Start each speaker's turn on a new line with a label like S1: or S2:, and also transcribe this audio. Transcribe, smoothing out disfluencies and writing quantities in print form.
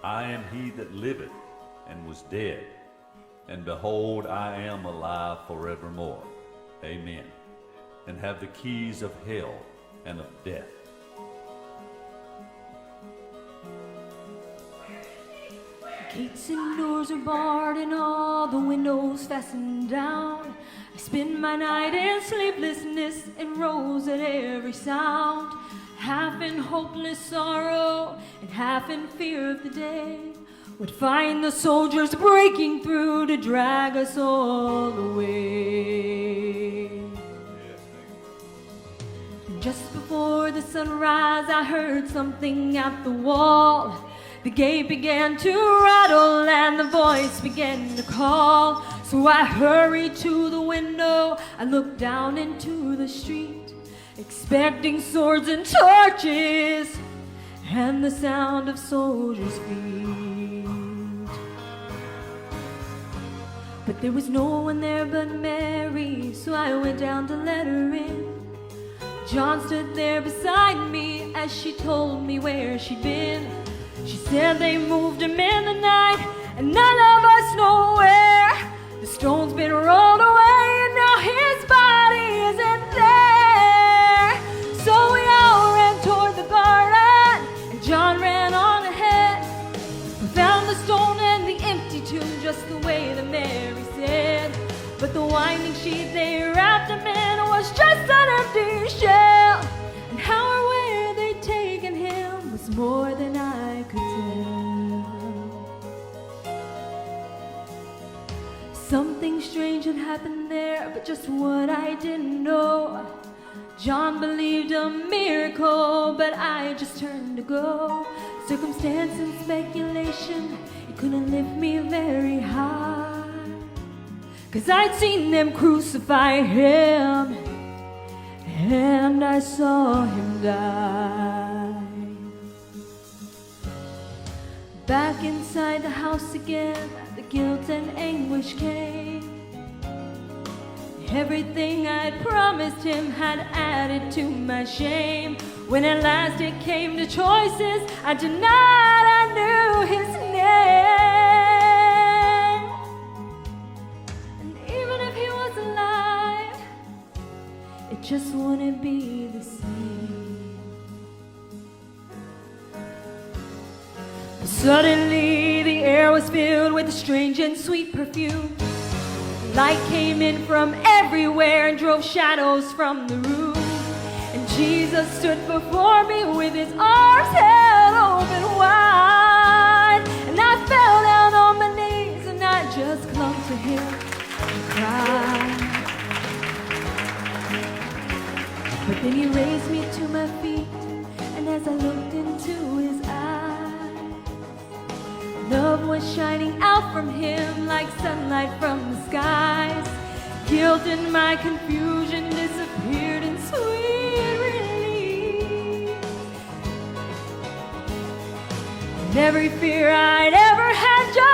S1: I am he that liveth and was dead, and behold, I am alive forevermore. Amen. And have the keys of hell and of death.
S2: Gates and doors are barred and all the windows fastened down. I spend my night in sleeplessness and rose at every sound. Half in hopeless sorrow and half in fear of the day would find the soldiers breaking through to drag us all away. And just before the sunrise, I heard something at the wall. The gate began to rattle and the voice began to call. So I hurried to the window, I looked down into the street, expecting swords and torches and the sound of soldiers' feet. But there was no one there but Mary, so I went down to let her in. John stood there beside me as she told me where she'd been. She said they moved him in the night and none of us know where. The stone's been rolled away and now his body isn't there. So we all ran toward the garden and John ran on ahead. We found the stone and the empty tomb just the way that Mary said. But the winding sheet they wrapped him in was just an empty shell. And how or where they'd taken him was more than I could tell. Something strange had happened there, but just what I didn't know. John believed a miracle, but I just turned to go. Circumstance and speculation, it couldn't lift me very high. 'Cause I'd seen them crucify him, and I saw him die. Back inside the house again, the guilt and anguish came. Everything I'd promised him had added to my shame. When at last it came to choices, I denied I knew his name. And even if he was alive, it just wouldn't be the same. Suddenly the air was filled with a strange and sweet perfume. Light came in from everywhere and drove shadows from the room. And Jesus stood before me with his arms held open wide. And I fell down on my knees and I just clung to him and cried. But then he raised me to my feet, and as I looked into his eyes, love was shining out from him like sunlight from the skies. Guilt and my confusion disappeared in sweet relief. And every fear I'd ever had just